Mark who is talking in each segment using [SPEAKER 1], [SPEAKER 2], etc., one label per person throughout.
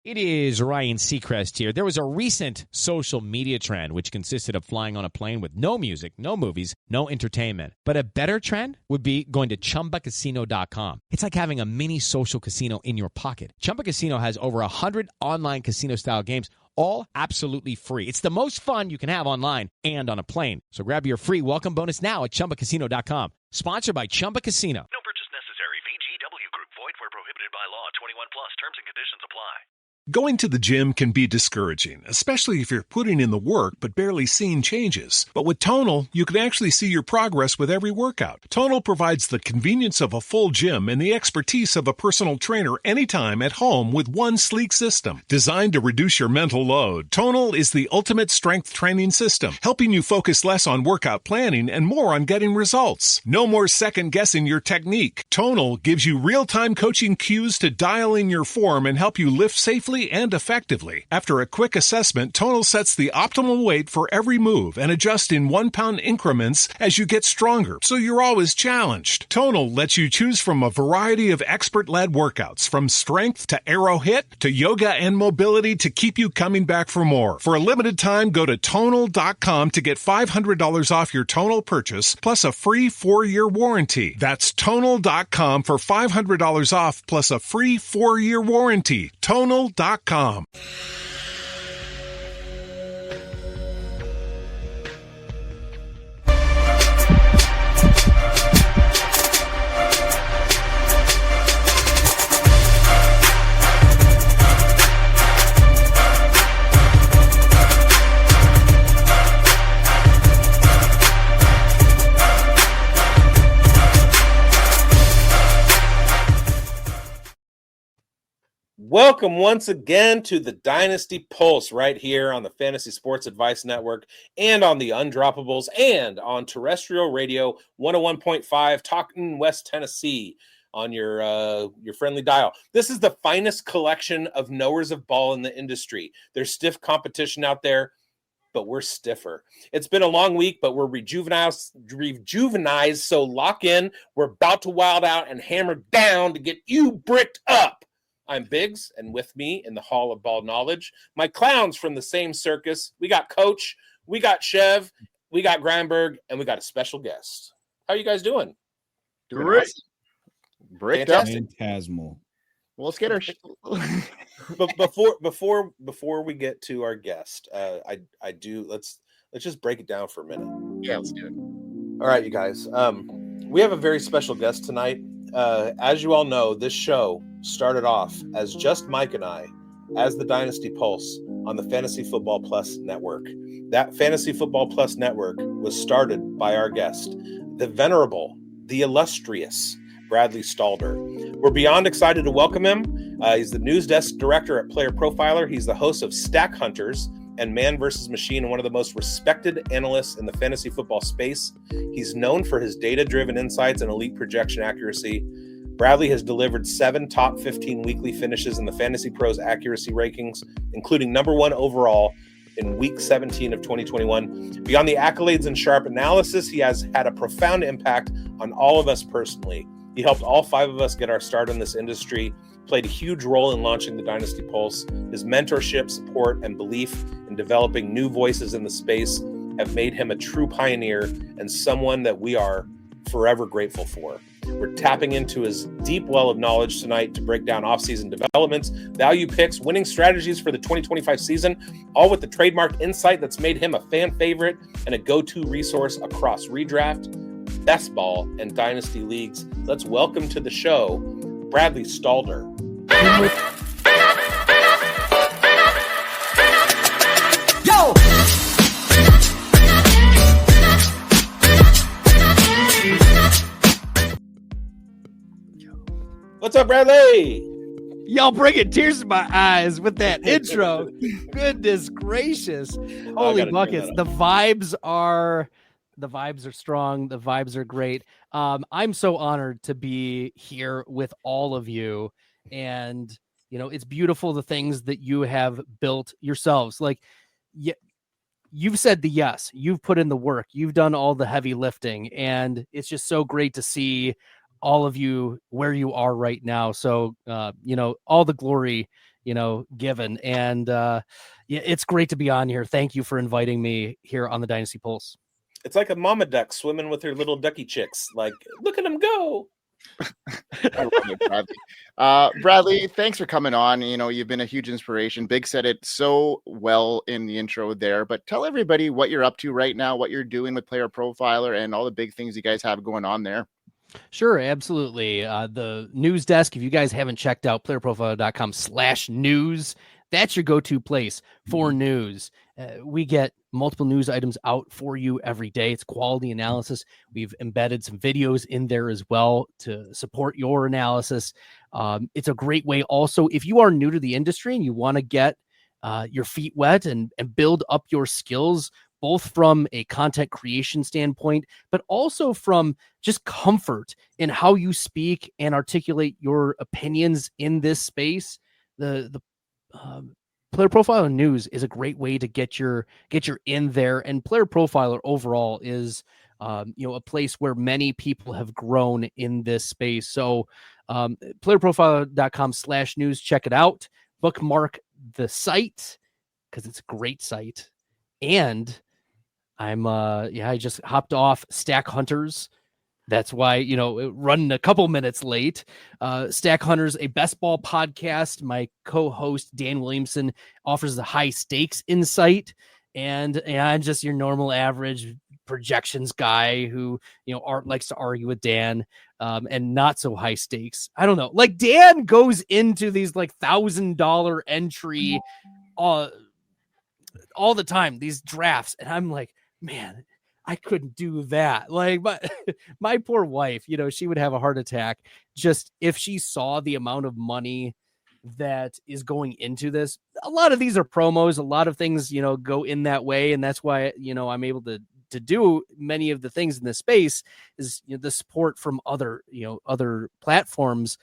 [SPEAKER 1] It is Ryan Seacrest here. There was a recent social media trend which consisted of flying on a plane with no music, no movies, no entertainment. But a better trend would be going to ChumbaCasino.com. It's like having a mini social casino in your pocket. Chumba Casino has over 100 online casino-style games, all absolutely free. It's the most fun you can have online and on a plane. So grab your free welcome bonus now at ChumbaCasino.com. Sponsored by Chumba Casino.
[SPEAKER 2] No purchase necessary. VGW Group. Void where prohibited by law. 21 plus. Terms and conditions apply.
[SPEAKER 3] Going to the gym can be discouraging, especially if you're putting in the work but barely seeing changes. But with Tonal, you can actually see your progress with every workout. Tonal provides the convenience of a full gym and the expertise of a personal trainer anytime at home with one sleek system. Designed to reduce your mental load, Tonal is the ultimate strength training system, helping you focus less on workout planning and more on getting results. No more second-guessing your technique. Tonal gives you real-time coaching cues to dial in your form and help you lift safely and effectively. After a quick assessment, Tonal sets the optimal weight for every move and adjusts in 1 pound increments as you get stronger, so you're always challenged. Tonal lets you choose from a variety of expert-led workouts, from strength to arrow hit to yoga and mobility to keep you coming back for more. For a limited time, go to Tonal.com to get $500 off your Tonal purchase, plus a free 4-year warranty. That's Tonal.com for $500 off, plus a free 4-year warranty. Tonal.com.
[SPEAKER 4] Welcome once again to the Dynasty Pulse right here on the Fantasy Sports Advice Network and on the Undroppables and on terrestrial radio 101.5 talking West Tennessee on your friendly dial. This is the finest collection of knowers of ball in the industry. There's stiff competition out there, but we're stiffer. It's been a long week, but we're rejuvenized, so lock in. We're about to wild out and hammer down to get you bricked up. I'm bigz, and with me in the Hall of Ball Knowledge, my clowns from the same circus. We got Coach, we got Chev, we got Grindberg, and we got a special guest. How are you guys doing?
[SPEAKER 5] Great.
[SPEAKER 4] Bricked up.
[SPEAKER 5] Phantasmal. Well, let's get our
[SPEAKER 4] But before we get to our guest, let's just break it down for a minute.
[SPEAKER 5] Yeah, let's do it.
[SPEAKER 4] All right, you guys. We have a very special guest tonight. As you all know, this show started off as just Mike and I as the Dynasty Pulse on the Fantasy Football Plus network. That Fantasy Football Plus network was started by our guest, the venerable, the illustrious Bradley Stalder. We're beyond excited to welcome him. He's the news desk director at Player Profiler. He's the host of Stack Hunters and Man vs. Machine, and one of the most respected analysts in the fantasy football space. He's known for his data-driven insights and elite projection accuracy. Bradley has delivered 7 top 15 weekly finishes in the Fantasy Pros accuracy rankings, including number 1 overall in week 17 of 2021. Beyond the accolades and sharp analysis, he has had a profound impact on all of us personally. He helped all 5 of us get our start in this industry, played a huge role in launching the Dynasty Pulse. His mentorship, support, and belief in developing new voices in the space have made him a true pioneer and someone that we are forever grateful for. We're tapping into his deep well of knowledge tonight to break down off-season developments, value picks, winning strategies for the 2025 season, all with the trademark insight that's made him a fan favorite and a go-to resource across redraft, best ball, and dynasty leagues. Let's welcome to the show, Bradley Stalder.
[SPEAKER 6] Yo!
[SPEAKER 4] What's up, Bradley?
[SPEAKER 7] Y'all bringing tears to my eyes with that intro. Goodness gracious. Holy buckets. The vibes are strong. The vibes are great. I'm so honored to be here with all of you. And, you know, it's beautiful, the things that you have built yourselves. Like, you've said the yes. You've put in the work. You've done all the heavy lifting. And it's just so great to see all of you where you are right now. So, you know, all the glory given. And yeah, it's great to be on here. Thank you for inviting me here on the Dynasty Pulse.
[SPEAKER 4] It's like a mama duck swimming with her little ducky chicks. Like, look at them go.
[SPEAKER 5] I love it, Bradley. Bradley, thanks for coming on. You've been a huge inspiration. Big said it so well in the intro there, but tell everybody what you're up to right now, what you're doing with Player Profiler, and all the big things you guys have going on there.
[SPEAKER 7] Sure, absolutely. The news desk, if you guys haven't checked out playerprofiler.com/news, that's your go-to place for news. We get multiple news items out for you every day. It's quality analysis. We've embedded some videos in there as well to support your analysis. It's a great way also, if you are new to the industry and you want to get your feet wet and build up your skills, both from a content creation standpoint, but also from just comfort in how you speak and articulate your opinions in this space. The Player Profiler News is a great way to get your in there, and Player Profiler overall is a place where many people have grown in this space. So playerprofiler.com/news, check it out, bookmark the site because it's a great site. And I just hopped off Stack Hunters. That's why, running a couple minutes late. Stack Hunters, a best ball podcast. My co-host, Dan Williamson, offers the high stakes insight. And I'm just your normal average projections guy who, likes to argue with Dan, and not so high stakes. I don't know. Like, Dan goes into these like $1,000 entry all the time, these drafts. And I'm like, man, I couldn't do that. Like, my poor wife, she would have a heart attack just if she saw the amount of money that is going into this. A lot of these are promos. A lot of things, go in that way. And that's why, I'm able to do many of the things in this space is the support from other platforms.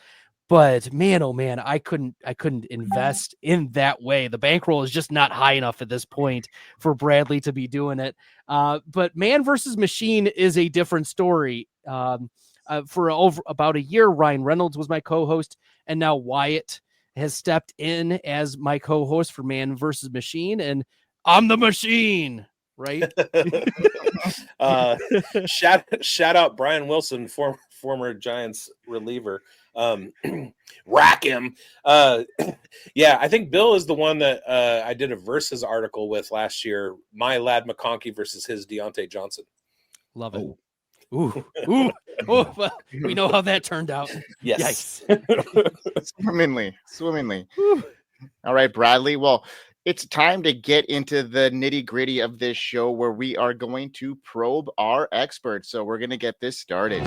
[SPEAKER 7] But man, oh man, I couldn't invest in that way. The bankroll is just not high enough at this point for Bradley to be doing it. But man versus machine is a different story. For over about a year, Ryan Reynolds was my co-host, and now Wyatt has stepped in as my co-host for Man versus Machine, and I'm the machine, right?
[SPEAKER 4] Shout out Brian Wilson, former Giants reliever. Rack him. Yeah, I think Bill is the one that I did a versus article with last year. My Lad McConkey versus his Deontay Johnson.
[SPEAKER 7] Love it. Ooh. Oh, well, we know how that turned out.
[SPEAKER 4] Yes.
[SPEAKER 5] Swimmingly. All right, Bradley. Well, it's time to get into the nitty-gritty of this show where we are going to probe our experts. So we're going to get this started.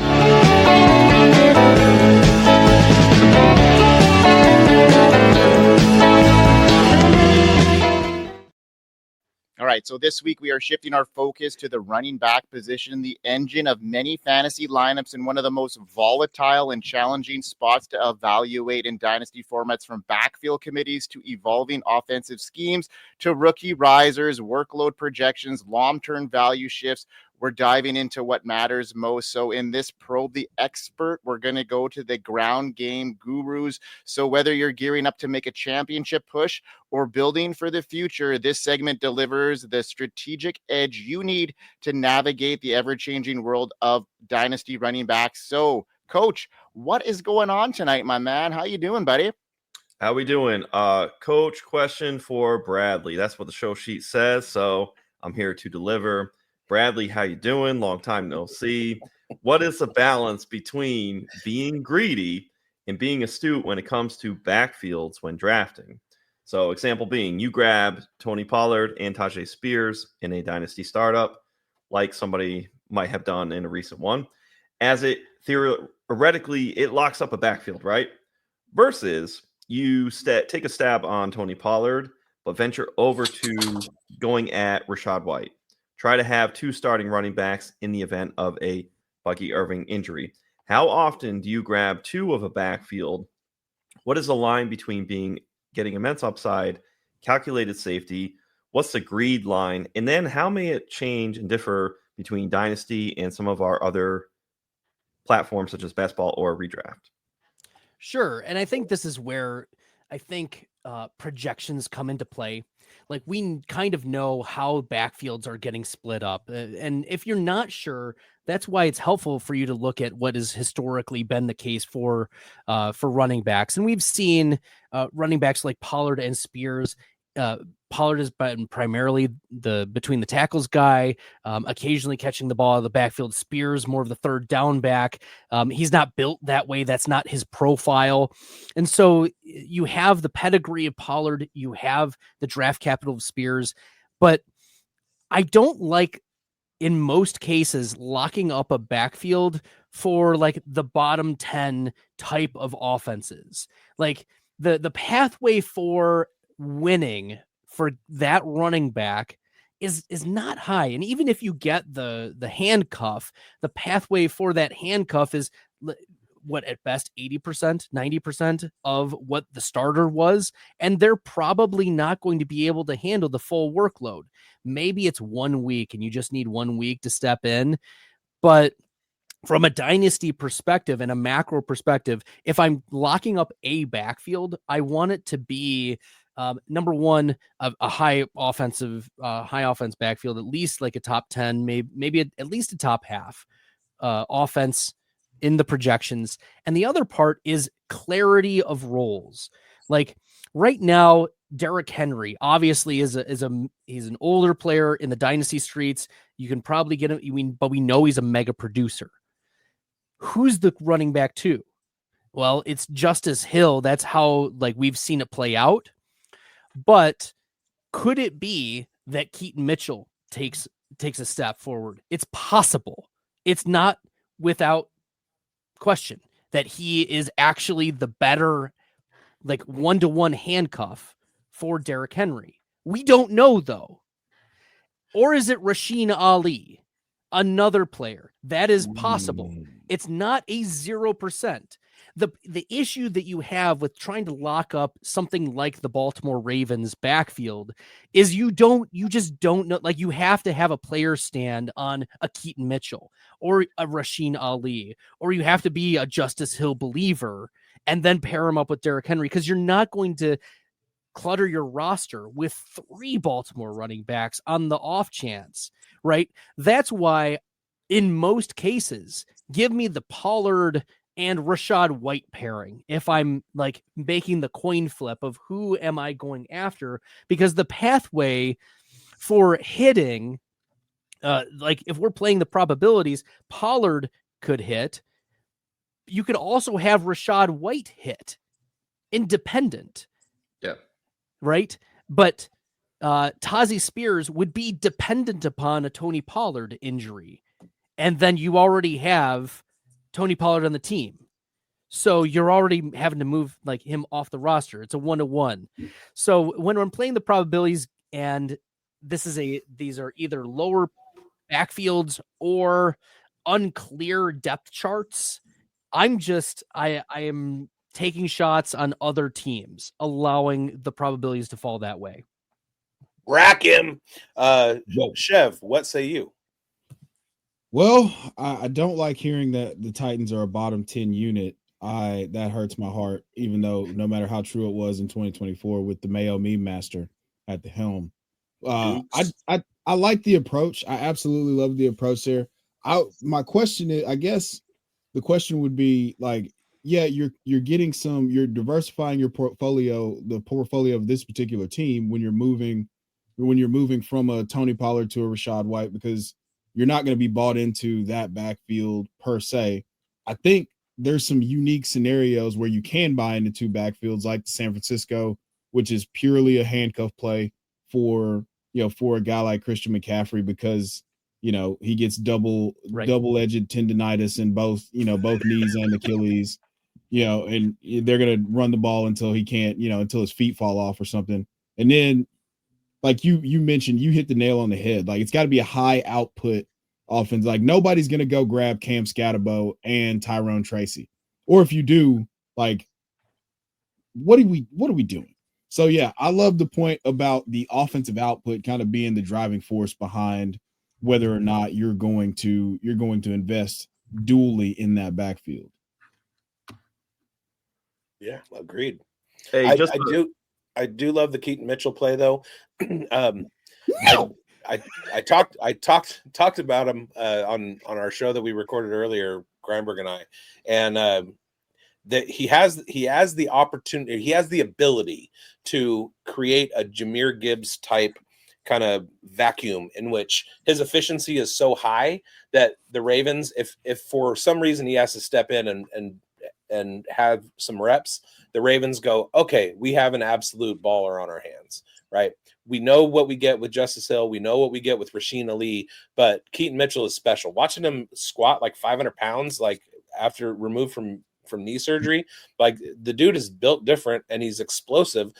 [SPEAKER 5] All right, so this week we are shifting our focus to the running back position, the engine of many fantasy lineups and one of the most volatile and challenging spots to evaluate in dynasty formats, from backfield committees to evolving offensive schemes to rookie risers, workload projections, long-term value shifts. We're diving into what matters most. So in this Probe the Expert, we're going to go to the ground game gurus. So whether you're gearing up to make a championship push or building for the future, this segment delivers the strategic edge you need to navigate the ever-changing world of dynasty running backs. So, Coach, what is going on tonight, my man? How you doing, buddy?
[SPEAKER 8] How we doing? Coach, question for Bradley. That's what the show sheet says, so I'm here to deliver. Bradley, how you doing? Long time no see. What is the balance between being greedy and being astute when it comes to backfields when drafting? So example being, you grab Tony Pollard and Tajay Spears in a dynasty startup, like somebody might have done in a recent one, as it theoretically, it locks up a backfield, right? Versus you take a stab on Tony Pollard, but venture over to going at Rashad White. Try to have two starting running backs in the event of a Bucky Irving injury. How often do you grab two of a backfield? What is the line between getting immense upside, calculated safety? What's the greed line? And then how may it change and differ between Dynasty and some of our other platforms such as Best Ball or Redraft?
[SPEAKER 7] Sure. And I think this is where I think projections come into play. Like we kind of know how backfields are getting split up. And if you're not sure, that's why it's helpful for you to look at what has historically been the case for running backs. And we've seen running backs like Pollard and Spears. Pollard has been primarily the between the tackles guy, occasionally catching the ball out of the backfield. Spears more of the third down back. He's not built that way. That's not his profile. And so you have the pedigree of Pollard, you have the draft capital of Spears, but I don't like, in most cases, locking up a backfield for like the bottom 10 type of offenses. Like the pathway for winning for that running back is not high. And even if you get the handcuff, the pathway for that handcuff is what, at best 80%, 90% of what the starter was. And they're probably not going to be able to handle the full workload. Maybe it's 1 week and you just need 1 week to step in. But from a dynasty perspective and a macro perspective, if I'm locking up a backfield, I want it to be number one, a high offense backfield, at least like a top 10, maybe at least a top half offense in the projections. And the other part is clarity of roles. Like right now, Derrick Henry obviously he's an older player in the dynasty streets. You can probably get him, but we know he's a mega producer. Who's the running back two? Well, it's Justice Hill. That's how like we've seen it play out. But could it be that Keaton Mitchell takes a step forward? It's possible. It's not without question that he is actually the better, like, one-to-one handcuff for Derrick Henry. We don't know, though. Or is it Rasheen Ali, another player? That is possible. It's not a 0%. The issue that you have with trying to lock up something like the Baltimore Ravens backfield is you just don't know. Like, you have to have a player stand on a Keaton Mitchell or a Rasheen Ali, or you have to be a Justice Hill believer and then pair him up with Derrick Henry, because you're not going to clutter your roster with 3 Baltimore running backs on the off chance, right? That's why in most cases, give me the Pollard and Rachaad White pairing if I'm like making the coin flip of who am I going after, because the pathway for hitting, like if we're playing the probabilities, Pollard could hit. You could also have Rachaad White hit independent.
[SPEAKER 8] Yeah.
[SPEAKER 7] Right. But Tazi Spears would be dependent upon a Tony Pollard injury. And then you already have Tony Pollard on the team. So you're already having to move like him off the roster. It's a 1-to-1. So when I'm playing the probabilities, and these are either lower backfields or unclear depth charts, I am taking shots on other teams, allowing the probabilities to fall that way.
[SPEAKER 4] Rack him. Chev, what say you?
[SPEAKER 9] Well, I don't like hearing that the Titans are a bottom 10 unit. That hurts my heart, even though no matter how true it was in 2024 with the Mayo meme master at the helm. I like the approach. I absolutely love the approach there. My question is, I guess the question would be like, yeah, you're getting you're diversifying your portfolio, the portfolio of this particular team when you're moving from a Tony Pollard to a Rachaad White, because you're not going to be bought into that backfield per se. I think there's some unique scenarios where you can buy into 2 backfields, like San Francisco, which is purely a handcuff play for a guy like Christian McCaffrey, because he gets double-edged tendonitis in both knees and Achilles, and they're going to run the ball until he can't, until his feet fall off or something. And then, like you mentioned, you hit the nail on the head. Like, it's got to be a high output offense. Like, nobody's going to go grab Cam Scatterbo and Tyrone Tracy. Or if you do, like, what are we doing? So yeah, I love the point about the offensive output kind of being the driving force behind whether or not you're going to invest dually in that backfield.
[SPEAKER 4] Yeah, agreed.
[SPEAKER 8] Hey,
[SPEAKER 4] I do love the Keaton Mitchell play though.
[SPEAKER 9] No.
[SPEAKER 4] I talked about him on our show that we recorded earlier, Grindberg and I, and that he has the opportunity, he has the ability to create a Jahmyr Gibbs type kind of vacuum in which his efficiency is so high that the Ravens, if for some reason he has to step in and have some reps, the Ravens go, okay, we have an absolute baller on our hands, right? We know what we get with Justice Hill. We know what we get with Rasheen Ali, but Keaton Mitchell is special. Watching him squat like 500 pounds, like after removed from knee surgery, like the dude is built different and he's explosive.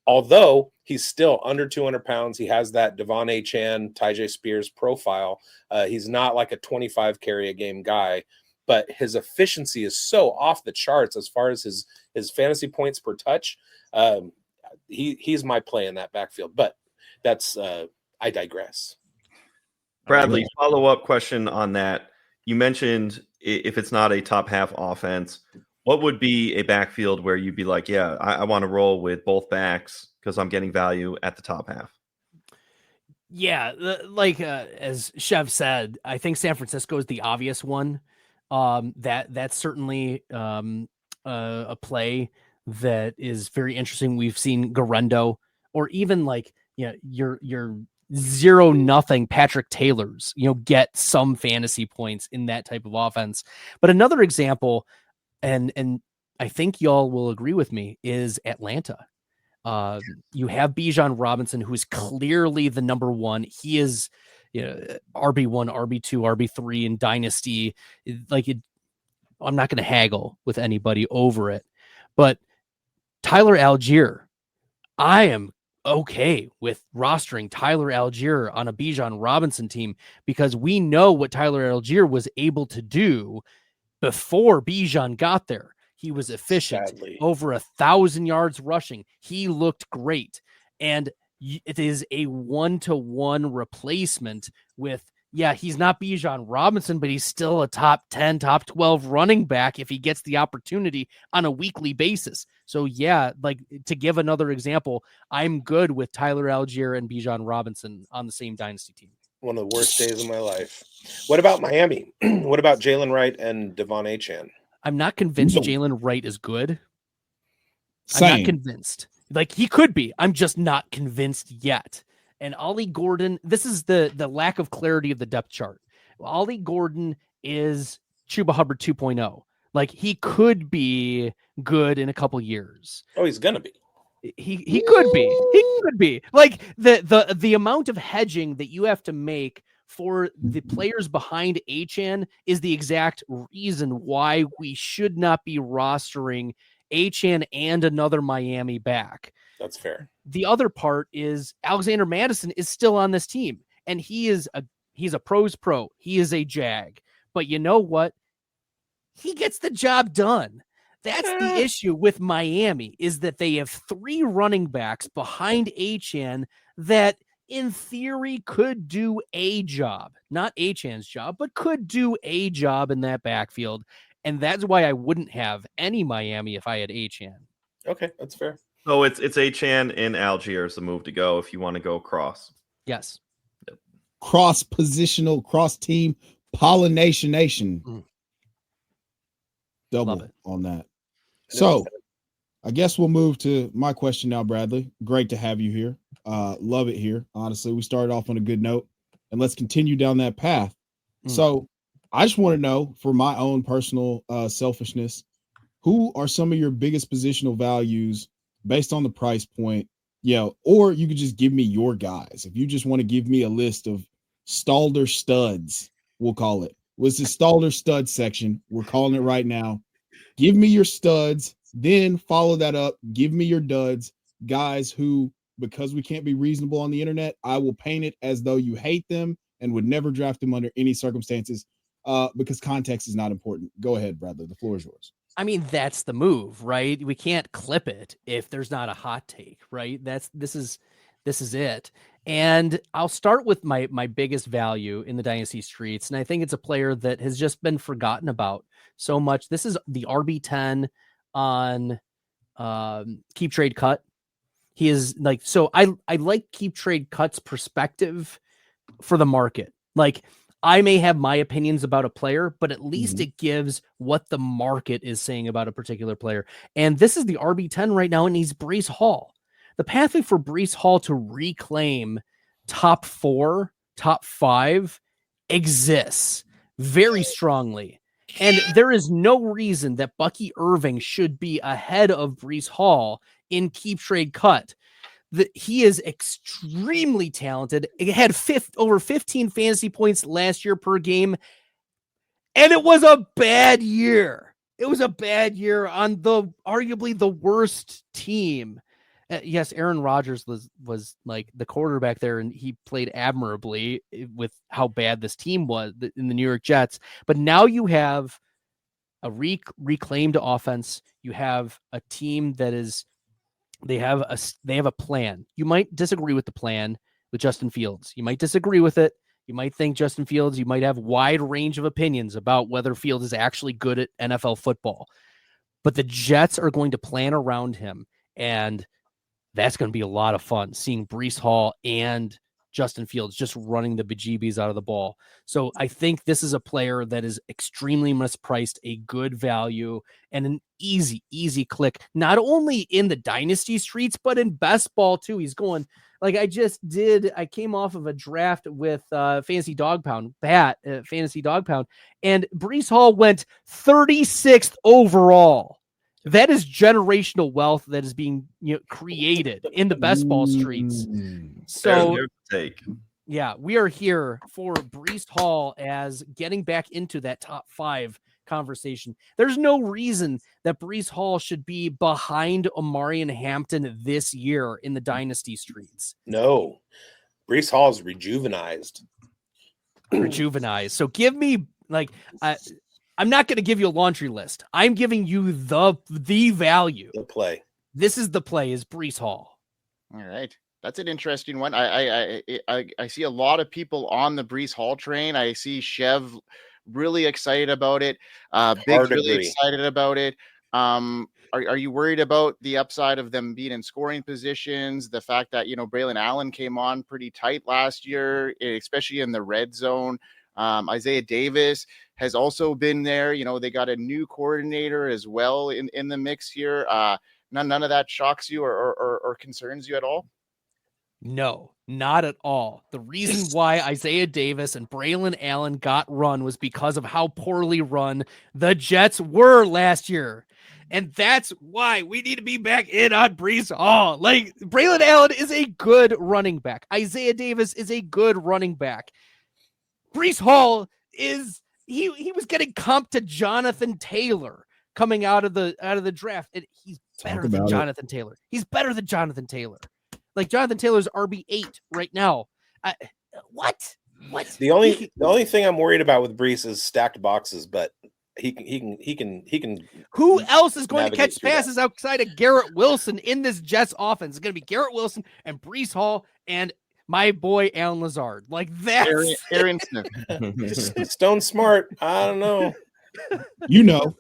[SPEAKER 4] Although he's still under 200 pounds, he has that Devon A. Chan, Tyjae Spears profile. He's not like a 25 carry a game guy, but his efficiency is so off the charts as far as his fantasy points per touch. He's my play in that backfield, but that's I digress.
[SPEAKER 8] Bradley, follow-up question on that. You mentioned if it's not a top half offense, what would be a backfield where you'd be like, yeah, I want to roll with both backs because I'm getting value at the top half?
[SPEAKER 7] Yeah, as Chev said, I think San Francisco is the obvious one. That's certainly a play that is very interesting. We've seen Garendo, or even your 0-0 Patrick Taylors, get some fantasy points in that type of offense. But another example, and I think y'all will agree with me, is Atlanta. You have Bijan Robinson, who is clearly the number one. He is RB1, RB2, RB3 in Dynasty. I'm not going to haggle with anybody over it. But Tyler Algier, I am okay with rostering Tyler Algier on a Bijan Robinson team because we know what Tyler Algier was able to do before Bijan got there. He was efficient, over 1,000 yards rushing. He looked great. And it is a 1-to-1 replacement with, he's not Bijan Robinson, but he's still a top 10, top 12 running back if he gets the opportunity on a weekly basis. So to give another example, I'm good with Tyler Algier and Bijan Robinson on the same dynasty team.
[SPEAKER 4] One of the worst days of my life. What about Miami? What about Jalen Wright and Devon A. Chan?
[SPEAKER 7] I'm not convinced Jalen Wright is good.
[SPEAKER 9] Same.
[SPEAKER 7] I'm not convinced. He could be. I'm just not convinced yet. And Ollie Gordon, this is the lack of clarity of the depth chart. Ollie Gordon is Chuba Hubbard 2.0. He could be good in a couple years.
[SPEAKER 4] Oh, he's gonna be.
[SPEAKER 7] He could be. He could be. The amount of hedging that you have to make for the players behind Achane is the exact reason why we should not be rostering Achane and another Miami back.
[SPEAKER 4] That's fair.
[SPEAKER 7] The other part is Alexander Madison is still on this team, and he's a pro's pro. He is a Jag. But you know what? He gets the job done. That's the issue with Miami, is that they have 3 running backs behind Achane that in theory could do a job, not Achane's job, but could do a job in that backfield. And that's why I wouldn't have any Miami if I had Achane.
[SPEAKER 4] Okay, that's fair.
[SPEAKER 8] So it's Achane and Algier is the move to go if you want to go cross.
[SPEAKER 7] Yes.
[SPEAKER 8] Yep.
[SPEAKER 9] Cross positional, cross team, pollination nation. Double on that. So I guess we'll move to my question now, Bradley. Great to have you here. Love it here. Honestly, we started off on a good note, and let's continue down that path. So I just want to know, for my own personal selfishness, who are some of your biggest positional values based on the price point? Or you could just give me your guys. If you just want to give me a list of Stalder studs, we'll call it. What's the Stalder stud section? We're calling it right now. Give me your studs, then follow that up. Give me your duds, guys who, because we can't be reasonable on the internet, I will paint it as though you hate them and would never draft them under any circumstances, because context is not important. Go ahead, Bradley. The floor is yours.
[SPEAKER 7] I mean, that's the move, right? We can't clip it if there's not a hot take, right? This is it. And I'll start with my biggest value in the Dynasty streets. And I think it's a player that has just been forgotten about so much. This is the RB10 on Keep Trade Cut. He is like, so I like Keep Trade Cut's perspective for the market. Like, I may have my opinions about a player, but at least it gives what the market is saying about a particular player. And this is the RB10 right now, and he's Breece Hall. The pathway for Breece Hall to reclaim top 4, top 5 exists very strongly. And there is no reason that Bucky Irving should be ahead of Breece Hall in Keep Trade Cut. He is extremely talented. He had over 15 fantasy points last year per game. And it was a bad year. It was a bad year on arguably the worst team. Yes, Aaron Rodgers was like the quarterback there, and he played admirably with how bad this team was in the New York Jets. But now you have a reclaimed offense. You have a team that is, they have a plan. You might disagree with the plan with Justin Fields. You might disagree with it. You might think Justin Fields, you might have wide range of opinions about whether Fields is actually good at NFL football. But the Jets are going to plan around him, and that's going to be a lot of fun, seeing Breece Hall and Justin Fields just running the bejeebies out of the ball. So I think this is a player that is extremely mispriced, a good value, and an easy click, not only in the dynasty streets, but in best ball too. He's going, like I came off of a draft with Fantasy Dog Pound, Fantasy Dog Pound, and Breece Hall went 36th overall. That is generational wealth that is being created in the best ball streets. So yeah, we are here for Breece Hall as getting back into that top 5 conversation. There's no reason that Breece Hall should be behind Omari and Hampton this year in the dynasty streets.
[SPEAKER 4] No, Breece Hall is rejuvenized.
[SPEAKER 7] So give me I'm not going to give you a laundry list. I'm giving you the value.
[SPEAKER 4] The play.
[SPEAKER 7] This is the play, is Breece Hall.
[SPEAKER 5] All right. That's an interesting one. I see a lot of people on the Breece Hall train. I see Chev really excited about it. Big's really excited about it. Are you worried about the upside of them being in scoring positions? The fact that, Braylon Allen came on pretty tight last year, especially in the red zone. Isaiah Davis has also been there. They got a new coordinator as well in the mix here. None of that shocks you or concerns you at all?
[SPEAKER 7] No, not at all. The reason why Isaiah Davis and Braylon Allen got run was because of how poorly run the Jets were last year. And that's why we need to be back in on Breece Hall. Like, Braylon Allen is a good running back. Isaiah Davis is a good running back. Breece Hall is he was getting comped to Jonathan Taylor coming out of the draft, and he's better than Jonathan Taylor. He's better than Jonathan Taylor. Like, Jonathan Taylor's RB8 right now. What?
[SPEAKER 4] The only thing I'm worried about with Breece is stacked boxes, but he can.
[SPEAKER 7] Who else is going to catch passes outside of Garrett Wilson in this Jets offense? It's going to be Garrett Wilson and Breece Hall and my boy Allen Lazard. Like, that's
[SPEAKER 5] Aaron Smith.
[SPEAKER 4] Stone Smart. I don't know.
[SPEAKER 9] You know.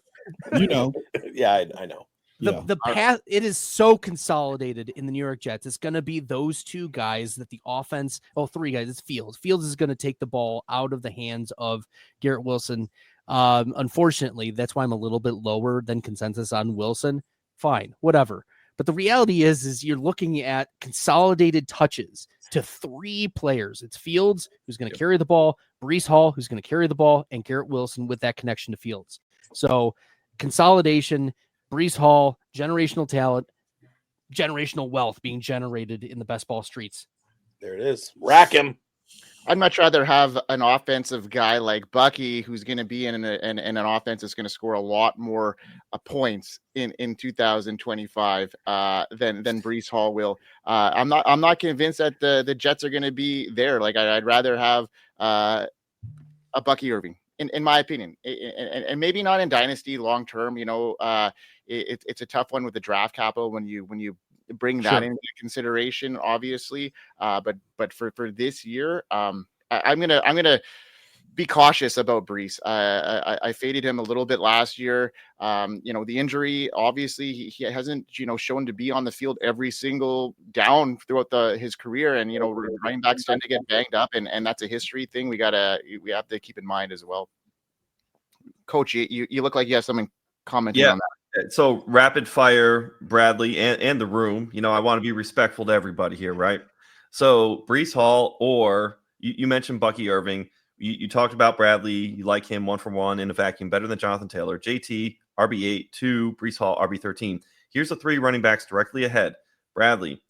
[SPEAKER 4] Yeah, I know.
[SPEAKER 7] The path, it is so consolidated in the New York Jets. It's going to be those 2 guys that the offense, 3 guys. It's Fields. Fields is going to take the ball out of the hands of Garrett Wilson. Unfortunately, that's why I'm a little bit lower than consensus on Wilson. Fine, whatever. But the reality is you're looking at consolidated touches to 3 players. It's Fields, who's going to carry the ball, Breece Hall, who's going to carry the ball, and Garrett Wilson with that connection to Fields. So consolidation, Breece Hall, generational talent, generational wealth being generated in the best ball streets.
[SPEAKER 4] There it is. Rack him.
[SPEAKER 5] I'd much rather have an offensive guy like Bucky, who's going to be in an offense that's going to score a lot more points in 2025 than Breece Hall will. I'm not convinced that the Jets are going to be there. Like, I'd rather have a Bucky Irving, in my opinion, and maybe not in dynasty long term. It's a tough one with the draft capital when you bring that into consideration, obviously. But for this year, I'm gonna be cautious about Brees. I faded him a little bit last year. The injury, obviously, he hasn't, shown to be on the field every single down throughout his career. And, running backs tend to get banged up, and that's a history thing we have to keep in mind as well. Coach, you look like you have something commenting on that.
[SPEAKER 8] So rapid fire, Bradley and the room. I want to be respectful to everybody here, right? So Brees Hall, or you mentioned Bucky Irving. You talked about Bradley. You like him 1-for-1 in a vacuum, better than Jonathan Taylor. JT, RB8, 2, Brees Hall, RB13. Here's the 3 running backs directly ahead. Bradley,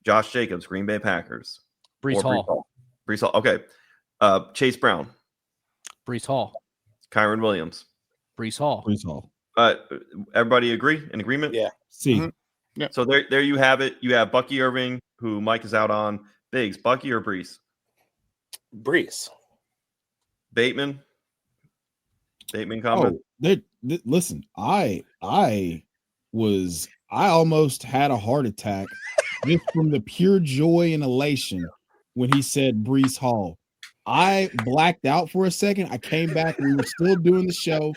[SPEAKER 8] Josh Jacobs, Green Bay Packers.
[SPEAKER 7] Brees Hall.
[SPEAKER 8] Brees Hall. Okay. Chase Brown.
[SPEAKER 7] Brees Hall.
[SPEAKER 8] Kyron Williams.
[SPEAKER 7] Brees Hall.
[SPEAKER 9] Brees Hall.
[SPEAKER 8] Everybody in agreement?
[SPEAKER 4] Yeah.
[SPEAKER 9] See.
[SPEAKER 5] Mm-hmm. Yeah.
[SPEAKER 8] So there you have it. You have Bucky Irving, who Mike is out on. Biggs, Bucky or Brees?
[SPEAKER 4] Brees.
[SPEAKER 8] Bateman comment.
[SPEAKER 9] Listen, I almost had a heart attack just from the pure joy and elation when he said Brees Hall. I blacked out for a second. I came back. We were still doing the show.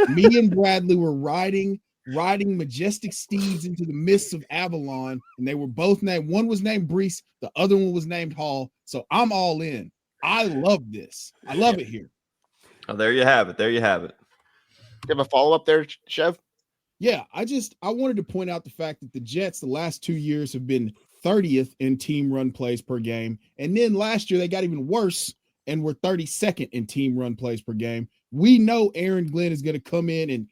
[SPEAKER 9] Me and Bradley were riding majestic steeds into the mists of Avalon, and they were both named. One was named Brees, the other one was named Hall. So I'm all in. I love this. I love it here.
[SPEAKER 8] Oh, there you have it.
[SPEAKER 5] You have a follow-up there, Chev?
[SPEAKER 9] Yeah, I wanted to point out the fact that the Jets the last 2 years have been 30th in team run plays per game. And then last year they got even worse and were 32nd in team run plays per game. We know Aaron Glenn is going to come in and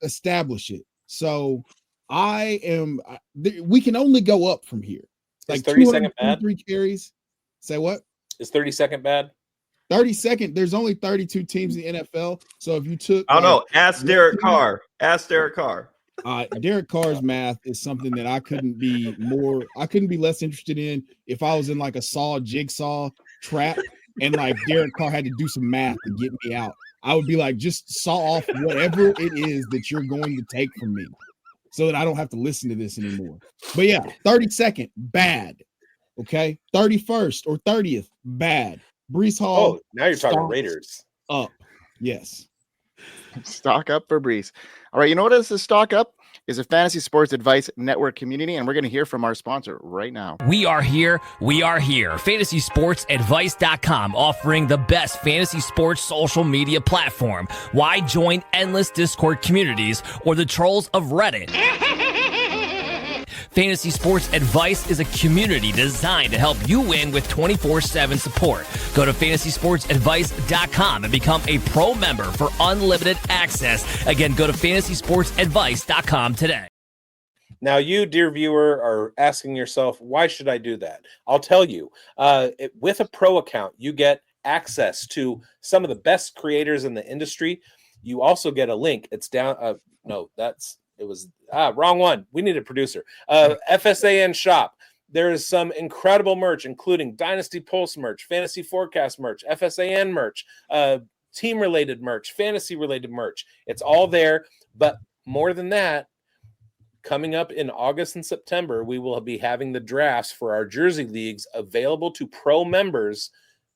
[SPEAKER 9] establish it. So we can only go up from here.
[SPEAKER 4] Like 30-second bad?
[SPEAKER 9] Carries. Say what?
[SPEAKER 4] Is 30-second bad?
[SPEAKER 9] 32nd. There's only 32 teams in the NFL. So if you took,
[SPEAKER 8] I don't know. Ask Derek Carr.
[SPEAKER 9] Derek Carr's math is something that I couldn't be less interested in if I was in like a jigsaw trap and like Derek Carr had to do some math to get me out. I would be like, just saw off whatever it is that you're going to take from me so that I don't have to listen to this anymore. But yeah, 32nd, bad. Okay. 31st or 30th, bad. Brees Hall.
[SPEAKER 4] Oh, now you're talking Raiders.
[SPEAKER 9] Up. Yes.
[SPEAKER 5] Stock up for Brees. All right. You know what is the stock up? Is a fantasy sports advice network community, and we're going to hear from our sponsor right now.
[SPEAKER 6] We are here. FantasySportsAdvice.com, offering the best fantasy sports social media platform. Why join endless Discord communities or the trolls of Reddit? Fantasy Sports Advice is a community designed to help you win with 24/7 support. Go to FantasySportsAdvice.com and become a pro member for unlimited access. Again, go to FantasySportsAdvice.com today.
[SPEAKER 4] Now, you, dear viewer, are asking yourself, why should I do that? I'll tell you. With a pro account, you get access to some of the best creators in the industry. You also get a link. It's down. Wrong one. We need a producer. FSAN shop. There is some incredible merch, including Dynasty Pulse merch, Fantasy Forecast merch, FSAN merch, team-related merch, fantasy-related merch. It's all there. But more than that, coming up in August and September, we will be having the drafts for our jersey leagues available to pro members.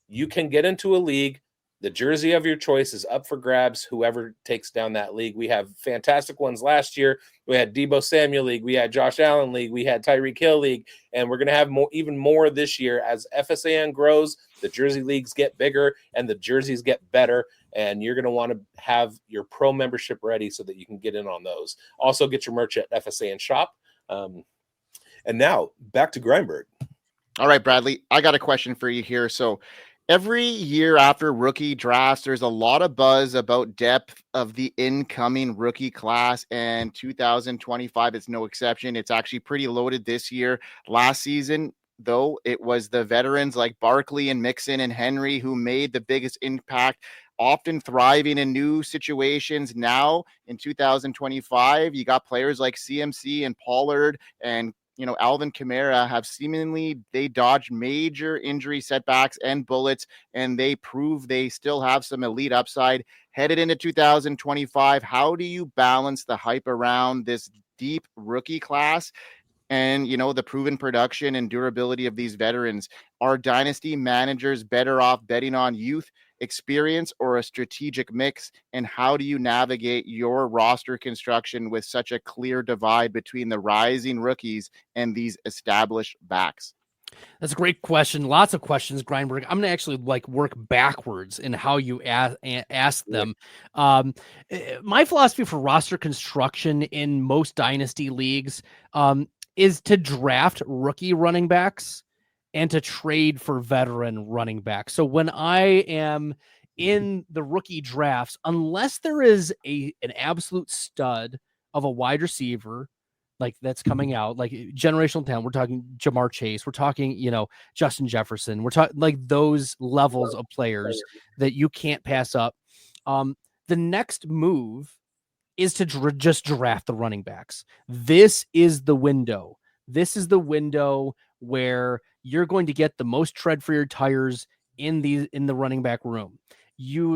[SPEAKER 4] You can get into a league. The jersey of your choice is up for grabs, whoever takes down that league. We have fantastic ones last year. We had Deebo Samuel League. We had Josh Allen League. We had Tyreek Hill League. And we're going to have even more this year. As FSAN grows, the jersey leagues get bigger and the jerseys get better. And you're going to want to have your pro membership ready so that you can get in on those. Also, get your merch at FSAN shop. And now, back to Grindberg.
[SPEAKER 5] All right, Bradley, I got a question for you here. So, every year after rookie drafts, there's a lot of buzz about depth of the incoming rookie class, and 2025 is no exception. It's actually pretty loaded this year. Last season, though, it was the veterans like Barkley and Mixon and Henry who made the biggest impact, often thriving in new situations. Now, in 2025, you got players like CMC and Pollard and Alvin Kamara have they dodged major injury setbacks and bullets, and they prove they still have some elite upside headed into 2025. How do you balance the hype around this deep rookie class and, the proven production and durability of these veterans? Are dynasty managers better off betting on youth experience, or a strategic mix? And how do you navigate your roster construction with such a clear divide between the rising rookies and these established backs?
[SPEAKER 7] That's a great question. Lots of questions, Grindberg. I'm going to actually work backwards in how you ask them. My philosophy for roster construction in most dynasty leagues is to draft rookie running backs and to trade for veteran running backs. So when I am in the rookie drafts, unless there is an absolute stud of a wide receiver, that's coming out, like generational talent. We're talking Jamar Chase. We're talking, Justin Jefferson. We're talking those levels of players that you can't pass up. The next move is to just draft the running backs. This is the window. This is the window where you're going to get the most tread for your tires in the running back room. The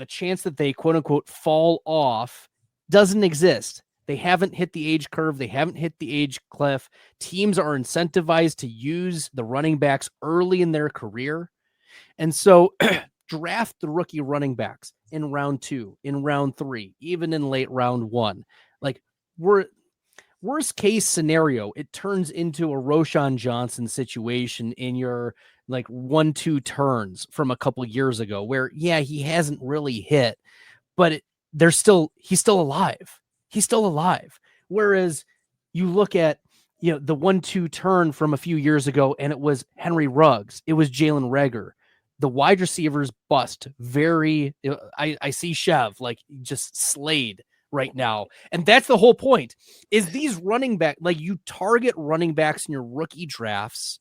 [SPEAKER 7] chance that they quote unquote fall off doesn't exist. They haven't hit the age curve. They haven't hit the age cliff. Teams are incentivized to use the running backs early in their career. And so draft the rookie running backs in round 2, in round 3, even in late round 1. Worst case scenario, it turns into a Roshan Johnson situation in your 1-2 turns from a couple years ago where, he hasn't really hit, but he's still alive. He's still alive. Whereas you look at, the 1-2 turn from a few years ago, and it was Henry Ruggs. It was Jalen Reagor. The wide receivers bust I see Chev just slayed right now. And that's the whole point, is these running back, you target running backs in your rookie drafts.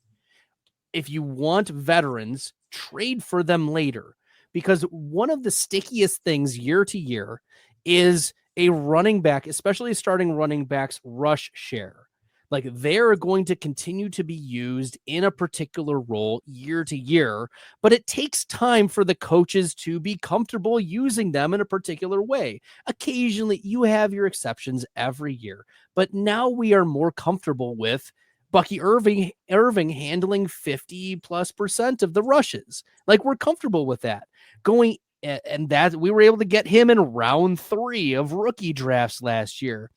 [SPEAKER 7] If you want veterans, trade for them later, because one of the stickiest things year to year is a running back, especially a starting running back's rush share. They're going to continue to be used in a particular role year to year, but it takes time for the coaches to be comfortable using them in a particular way. Occasionally you have your exceptions every year, but now we are more comfortable with Bucky Irving handling 50+% of the rushes. We're comfortable with that going. And that we were able to get him in round 3 of rookie drafts last year.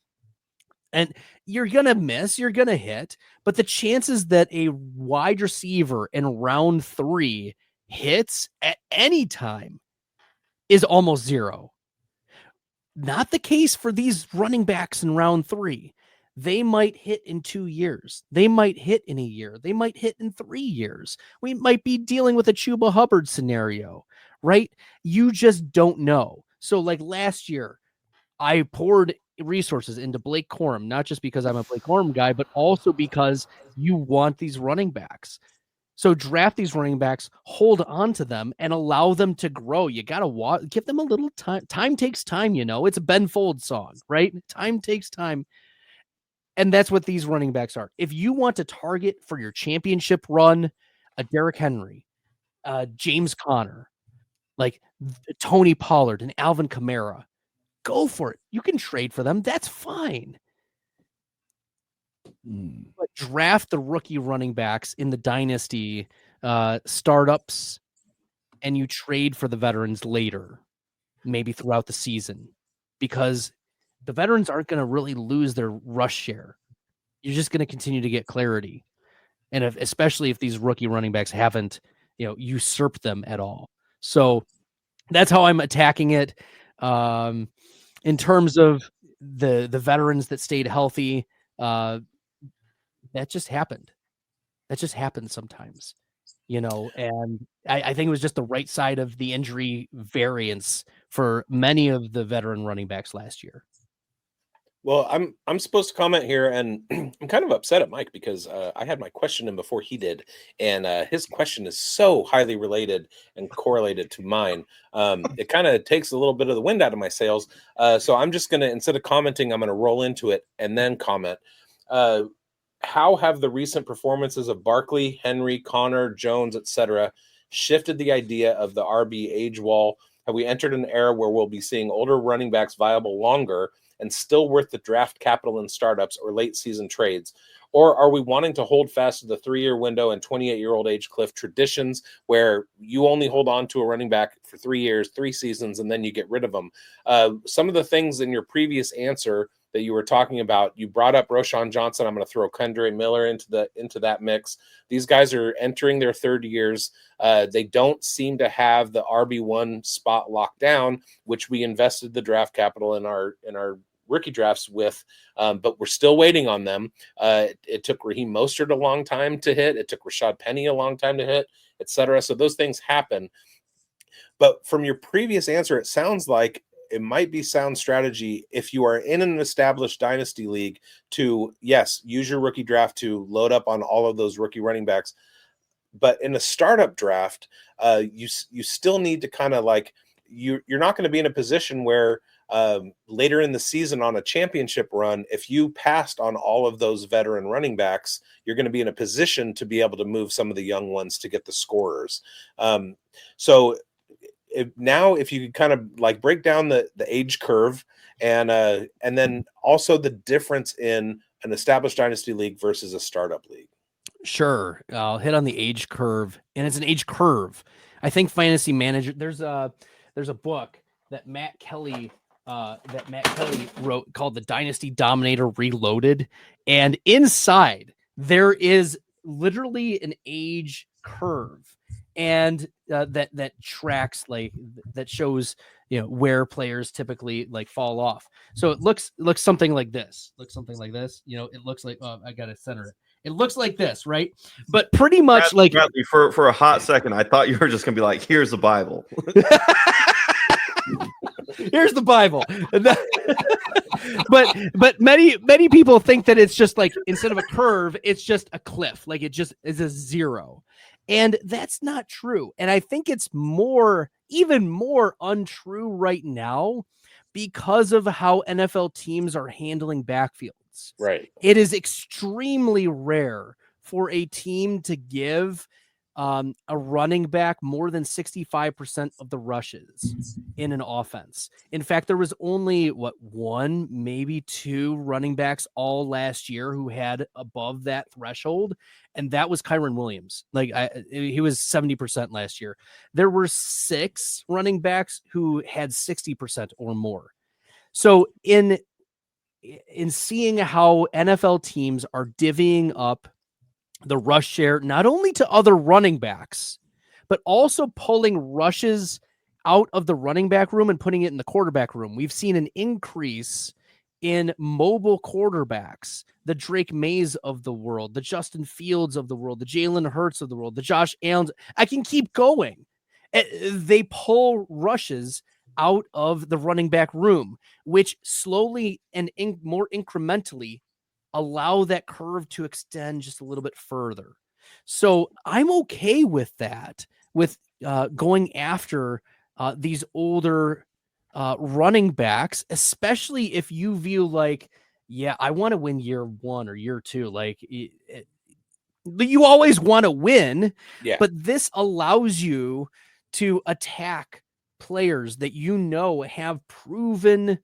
[SPEAKER 7] And you're going to miss, you're going to hit, but the chances that a wide receiver in round 3 hits at any time is almost zero. Not the case for these running backs in round 3. They might hit in 2 years. They might hit in a year. They might hit in 3 years. We might be dealing with a Chuba Hubbard scenario, right? You just don't know. So last year, I poured resources into Blake Corum, not just because I'm a Blake Corum guy, but also because you want these running backs. So draft these running backs, hold on to them, and allow them to grow. You got to give them a little time. Time takes time, It's a Ben Folds song, right? Time takes time. And that's what these running backs are. If you want to target for your championship run, a Derrick Henry, James Conner, Tony Pollard and Alvin Kamara, go for it. You can trade for them. That's fine. But draft the rookie running backs in the dynasty startups, and you trade for the veterans later, maybe throughout the season, because the veterans aren't going to really lose their rush share. You're just going to continue to get clarity. And especially if these rookie running backs haven't, usurped them at all. So that's how I'm attacking it. In terms of the veterans that stayed healthy, that just happened. That just happens sometimes, and I think it was just the right side of the injury variance for many of the veteran running backs last year.
[SPEAKER 4] Well, I'm supposed to comment here, and I'm kind of upset at Mike because I had my question in before he did, and his question is so highly related and correlated to mine. It kind of takes a little bit of the wind out of my sails. So I'm just going to, instead of commenting, I'm going to roll into it and then comment. How have the recent performances of Barkley, Henry, Connor, Jones, etc., shifted the idea of the RB age wall? Have we entered an era where we'll be seeing older running backs viable longer? and still worth the draft capital in startups or late season trades? Or are we wanting to hold fast to the 3-year window and 28-year-old age cliff traditions where you only hold on to a running back for 3 years, 3 seasons, and then you get rid of them? Some of the things in your previous answer that you were talking about, you brought up Roschon Johnson. I'm going to throw Kendre Miller into that mix. These guys are entering their 3rd years. They don't seem to have the RB1 spot locked down, which we invested the draft capital in our rookie drafts with, but we're still waiting on them. It took Raheem Mostert a long time to hit. It took Rashad Penny a long time to hit, etc. So those things happen. But from your previous answer, it sounds like it might be sound strategy if you are in an established dynasty league to, yes, use your rookie draft to load up on all of those rookie running backs. But in a startup draft, you still need to kind of like, you're not going to be in a position where later in the season on a championship run, if you passed on all of those veteran running backs, you're going to be in a position to be able to move some of the young ones to get the scorers. If you could kind of like break down the age curve and then also the difference in an established dynasty league versus a startup league.
[SPEAKER 7] Sure. I'll hit on the age curve, and it's an age curve. I think Fantasy Manager, there's a book that Matt Kelly wrote called The Dynasty Dominator Reloaded. And inside there is literally an age curve. And that tracks, like, that shows, where players typically like fall off. So it looks something like this. It looks like, I got to center it. It looks like this, right? But pretty much
[SPEAKER 8] Bradley, for a hot second, I thought you were just gonna be like, "Here's the Bible."
[SPEAKER 7] Here's the Bible. but many people think that it's just like, instead of a curve, it's just a cliff. Like, it just is a 0. And that's not true. And I think it's even more untrue right now because of how NFL teams are handling backfields.
[SPEAKER 4] Right.
[SPEAKER 7] It is extremely rare for a team to give a running back more than 65% of the rushes in an offense. In fact, there was only 1, maybe 2 running backs all last year who had above that threshold, and that was Kyron Williams. He was 70% last year. There were 6 running backs who had 60% or more. So in seeing how NFL teams are divvying up the rush share, not only to other running backs, but also pulling rushes out of the running back room and putting it in the quarterback room. We've seen an increase in mobile quarterbacks, the Drake Mays of the world, the Justin Fields of the world, the Jalen Hurts of the world, the Josh Allen. I can keep going. They pull rushes out of the running back room, which slowly and more incrementally allow that curve to extend just a little bit further. So I'm okay with that, with going after these older running backs, especially if you view like, yeah, I want to win year 1 or year 2. Like, you always want to win, but this allows you to attack players that have proven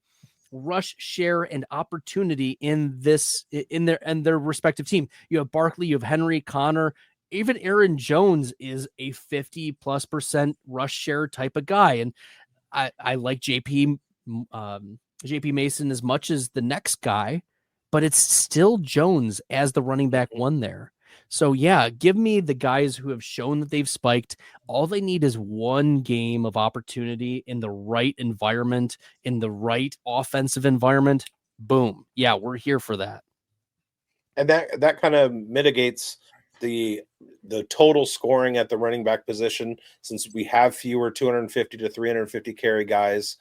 [SPEAKER 7] rush share and opportunity in their respective team. You have Barkley, you have Henry, Connor, even Aaron Jones is a 50+% rush share type of guy. And I like JP Mason as much as the next guy, but it's still Jones as the running back 1 there. So yeah, give me the guys who have shown that they've spiked. All they need is 1 game of opportunity in the right environment, in the right offensive environment. Boom. Yeah, we're here for that.
[SPEAKER 4] And that kind of mitigates the total scoring at the running back position, since we have fewer 250 to 350 carry guys.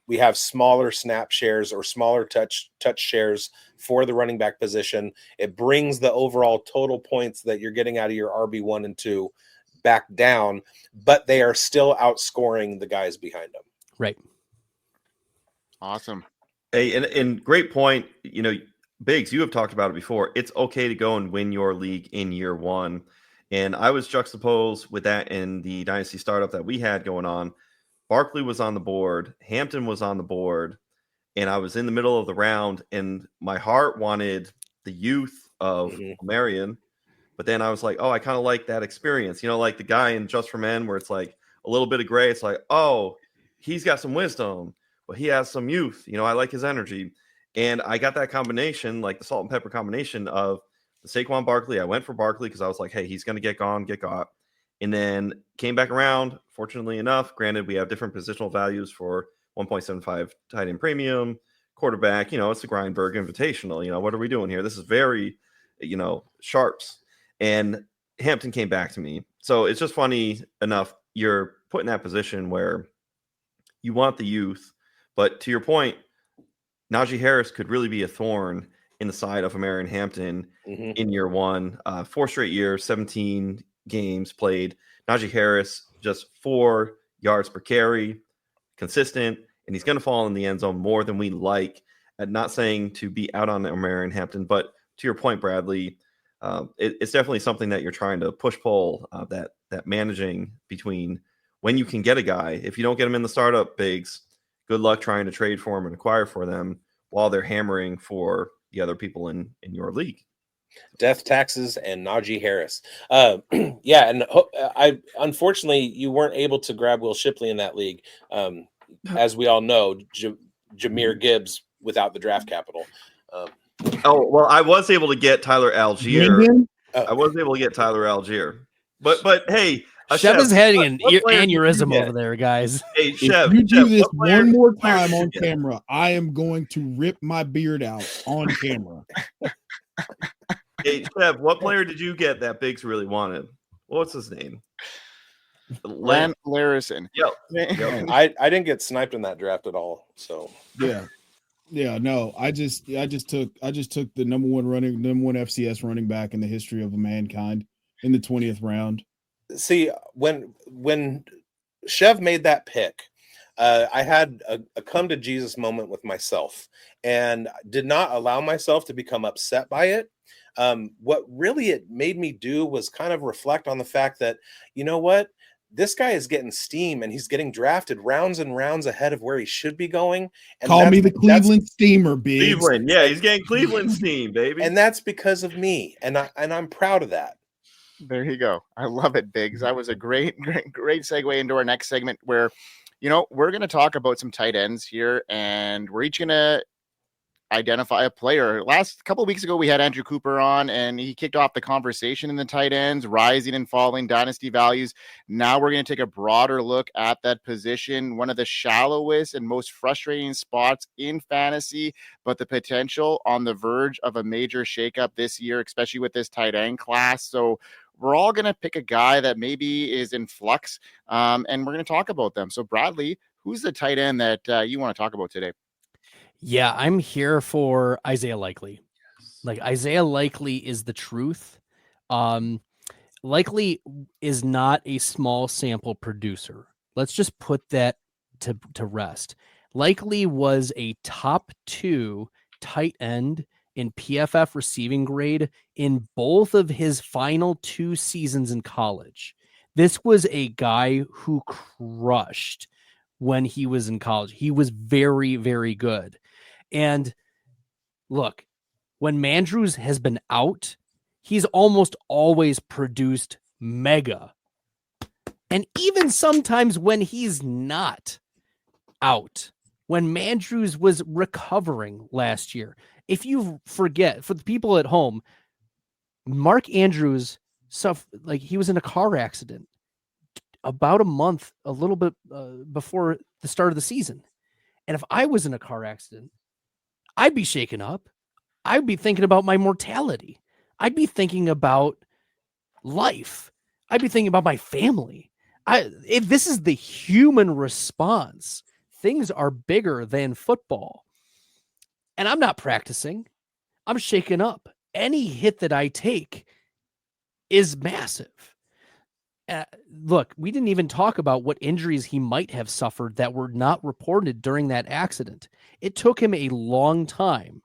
[SPEAKER 4] We have smaller snap shares or smaller touch shares for the running back position. It brings the overall total points that you're getting out of your RB1 and 2 back down, but they are still outscoring the guys behind them.
[SPEAKER 7] Right.
[SPEAKER 5] Awesome.
[SPEAKER 8] Hey, and great point. Biggs, you have talked about it before. It's okay to go and win your league in year 1. And I was juxtaposed with that in the Dynasty startup that we had going on. Barkley was on the board. Hampton was on the board. and I was in the middle of the round, and my heart wanted the youth of Marion, but then I was like, oh, I kind of like that experience. You know, like the guy in Just for Men, where it's like a little bit of gray. It's like, oh, he's got some wisdom, but he has some youth. You know, I like his energy. And I got that combination, like the salt and pepper combination of the Saquon Barkley. I went for Barkley because I was like, hey, he's going to get got. And then came back around, fortunately enough. Granted, we have different positional values for 1.75 tight end premium, quarterback. You know, it's the Grindberg Invitational. You know, what are we doing here? This is very, you know, sharps. And Hampton came back to me. So it's just funny enough. You're put in that position where you want the youth. But to your point, Najee Harris could really be a thorn in the side of Marion Hampton in year one. 4 straight years, 17 games played. Najee Harris, just 4 yards per carry, consistent, and he's going to fall in the end zone more than we like. And not saying to be out on Marion Hampton, but to your point, Bradley, it's definitely something that you're trying to push-pull, that managing between when you can get a guy. If you don't get him in the startup, bigz, good luck trying to trade for him and acquire for them while they're hammering for the other people in your league.
[SPEAKER 4] Death, taxes, and Najee Harris. Yeah, and I unfortunately you weren't able to grab Will Shipley in that league. As we all know, Jahmyr Gibbs without the draft capital.
[SPEAKER 8] Oh, well, I was able to get Tyler Algier. I was able to get Tyler Algier. But hey,
[SPEAKER 7] Chev is having an aneurysm over there, guys.
[SPEAKER 8] Hey, Chev,
[SPEAKER 9] if you do this one more time on camera, I am going to rip my beard out on camera.
[SPEAKER 8] Hey, Chev, what player did you get that bigz really wanted? What's his name?
[SPEAKER 5] Len Larison.
[SPEAKER 8] Yo.
[SPEAKER 4] I didn't get sniped in that draft at all. So
[SPEAKER 9] yeah, no. I just took the number one FCS running back in the history of mankind in the 20th round.
[SPEAKER 4] See, when Chev made that pick, I had a come to Jesus moment with myself and did not allow myself to become upset by it. What really it made me do was kind of reflect on the fact that, you know what, this guy is getting steam and he's getting drafted rounds and rounds ahead of where he should be going. And
[SPEAKER 9] call me the Cleveland Steamer, bigz.
[SPEAKER 8] Cleveland, yeah, he's getting Cleveland steam, baby.
[SPEAKER 4] And that's because of me, and I'm proud of that.
[SPEAKER 5] There you go. I love it, bigz. That was a great segue into our next segment where, you know, we're going to talk about some tight ends here, and we're each going to identify a player. Last couple of weeks ago, we had Andrew Cooper on, and he kicked off the conversation in the tight ends, rising and falling dynasty values. Now we're going to take a broader look at that position, one of the shallowest and most frustrating spots in fantasy, but the potential on the verge of a major shakeup this year, especially with this tight end class. So we're all going to pick a guy that maybe is in flux, and we're going to talk about them. So Bradley, who's the tight end that you want to talk about today?
[SPEAKER 7] Yeah, I'm here for Isaiah Likely. Like, Isaiah Likely is the truth. Likely is not a small sample producer. Let's just put that to rest. Likely was a top 2 tight end in PFF receiving grade in both of his final 2 seasons in college. This was a guy who crushed when he was in college. He was very, very good. And look, when Mandrews has been out, he's almost always produced mega. And even sometimes when he's not out, when Mandrews was recovering last year, if you forget, for the people at home, Mark Andrews, he was in a car accident about a little bit before the start of the season. And if I was in a car accident, I'd be shaken up. I'd be thinking about my mortality. I'd be thinking about life. I'd be thinking about my family. If this is the human response, things are bigger than football. And I'm not practicing. I'm shaken up. Any hit that I take is massive. Look, we didn't even talk about what injuries he might have suffered that were not reported during that accident. It took him a long time.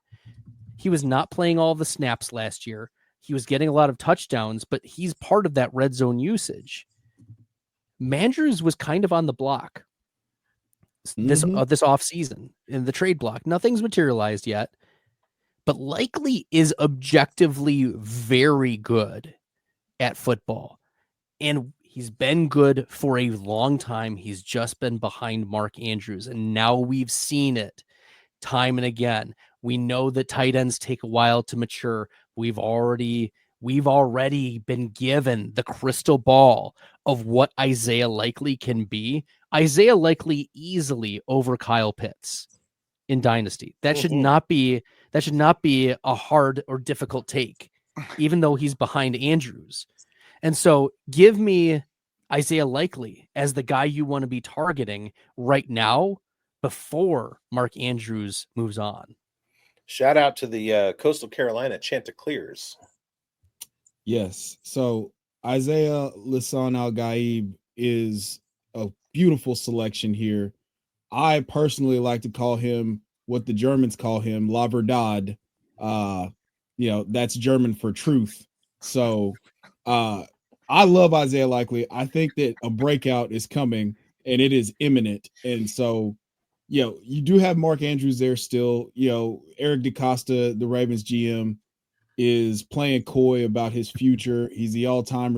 [SPEAKER 7] He was not playing all the snaps last year. He was getting a lot of touchdowns, but he's part of that red zone usage. Mandrews was kind of on the block. this off season in the trade block. Nothing's materialized yet, but Likely is objectively very good at football, and he's been good for a long time. He's just been behind Mark Andrews, and now we've seen it time and again. We know that tight ends take a while to mature. We've already been given the crystal ball of what Isaiah Likely can be. Isaiah Likely easily over Kyle Pitts in Dynasty. That should not be a hard or difficult take, even though he's behind Andrews. And so give me Isaiah Likely as the guy you want to be targeting right now before Mark Andrews moves on.
[SPEAKER 4] Shout out to the Coastal Carolina Chanticleers.
[SPEAKER 9] Yes. So Isaiah Lissan Al-Gaib is a beautiful selection here. I personally like to call him what the Germans call him, La Verdad. That's German for truth. So I love Isaiah Likely. I think that a breakout is coming and it is imminent. And so, you do have Mark Andrews there still. Eric DeCosta, the Ravens GM, is playing coy about his future. He's the all-time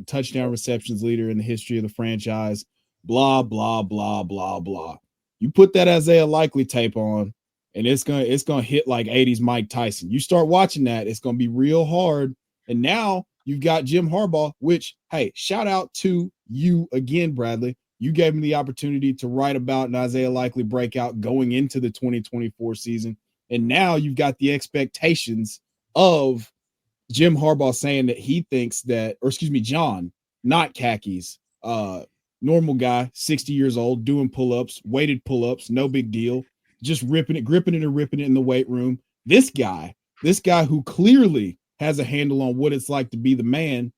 [SPEAKER 9] touchdown receptions leader in the history of the franchise. Blah, blah, blah, blah, blah. You put that Isaiah Likely tape on, and it's gonna hit like 80s Mike Tyson. You start watching that, it's gonna be real hard. And now you've got Jim Harbaugh, which, hey, shout out to you again, Bradley. You gave me the opportunity to write about an Isaiah Likely breakout going into the 2024 season. And now you've got the expectations of Jim Harbaugh saying that he thinks that, John, not khakis, normal guy, 60 years old, doing pull-ups, weighted pull-ups, no big deal, just gripping it and ripping it in the weight room. This guy who clearly has a handle on what it's like to be the man,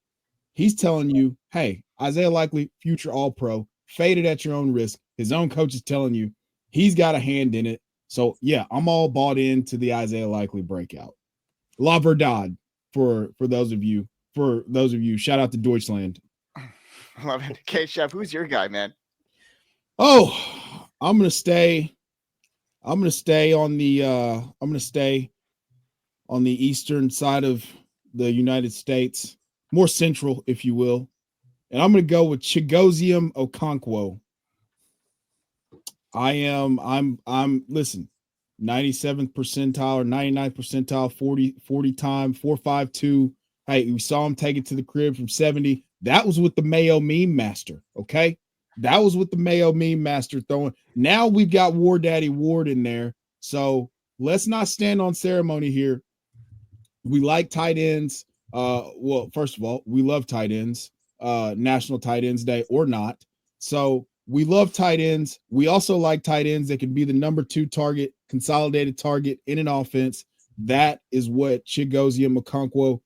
[SPEAKER 9] he's telling you, hey, Isaiah Likely, future All-Pro, faded at your own risk. His own coach is telling you he's got a hand in it. So, yeah, I'm all bought into the Isaiah Likely breakout. La Verdad for those of you. Shout out to Deutschland.
[SPEAKER 5] Love it. Okay, Chev, who's your guy, man?
[SPEAKER 9] Oh, I'm gonna stay on the eastern side of the United States, more central, if you will. And I'm gonna go with Chigozium Okonkwo. Listen, 97th percentile or 99th percentile, 40 time, 4.52. Hey, we saw him take it to the crib from 70. That was with the Mayo Meme Master, okay? That was with the Mayo Meme Master throwing. Now we've got War Daddy Ward in there. So let's not stand on ceremony here. We like tight ends. First of all, we love tight ends, National Tight Ends Day or not. So we love tight ends. We also like tight ends that can be the number 2 target, consolidated target in an offense. That is what Chigozium Okonkwo,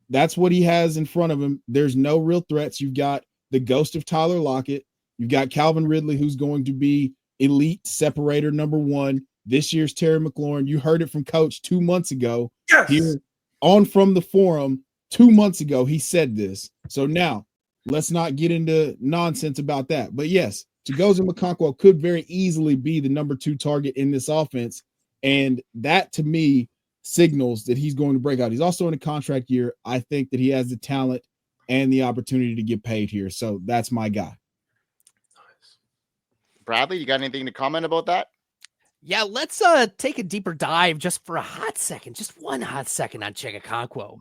[SPEAKER 9] that's what he has in front of him. There's no real threats. You've got the ghost of Tyler Lockett. You've got Calvin Ridley, who's going to be elite separator number 1. This year's Terry McLaurin. You heard it from Coach 2 months ago. Yes. Here on From the Forum 2 months ago, he said this. So now let's not get into nonsense about that. But yes, Chigozium Okonkwo could very easily be the number 2 target in this offense. And that, to me, signals that he's going to break out. He's also in a contract year. I think that he has the talent and the opportunity to get paid here. So that's my guy.
[SPEAKER 5] Bradley, you got anything to comment about that?
[SPEAKER 7] Yeah, let's take a deeper dive just for a hot second, just one hot second on Chig Okonkwo.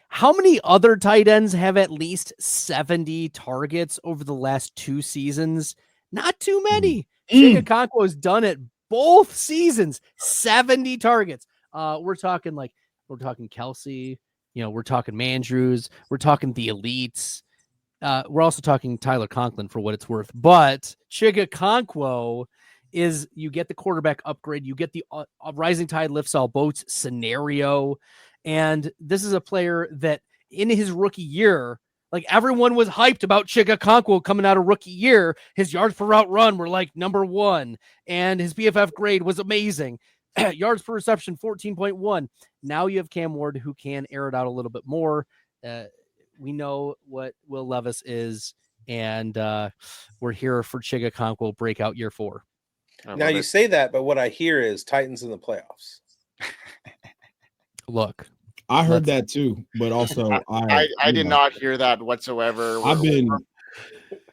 [SPEAKER 7] How many other tight ends have at least 70 targets over the last 2 seasons? Not too many. Chig Okonkwo has done it both seasons, 70 targets. We're talking Kelsey, we're talking Mandrews, we're talking the elites. We're also talking Tyler Conklin for what it's worth. But Chig Okonkwo is, you get the quarterback upgrade, you get the rising tide lifts all boats scenario. And this is a player that in his rookie year, like everyone was hyped about Chig Okonkwo coming out of rookie year. His yards per route run were like number 1, and his PFF grade was amazing. Yards per reception, 14.1. Now you have Cam Ward, who can air it out a little bit more. We know what Will Levis is. and we're here for Chig Okonkwo breakout year 4.
[SPEAKER 4] Now you say that, but what I hear is Titans in the playoffs.
[SPEAKER 7] Look,
[SPEAKER 9] I heard that too, but also
[SPEAKER 5] I did not hear that whatsoever.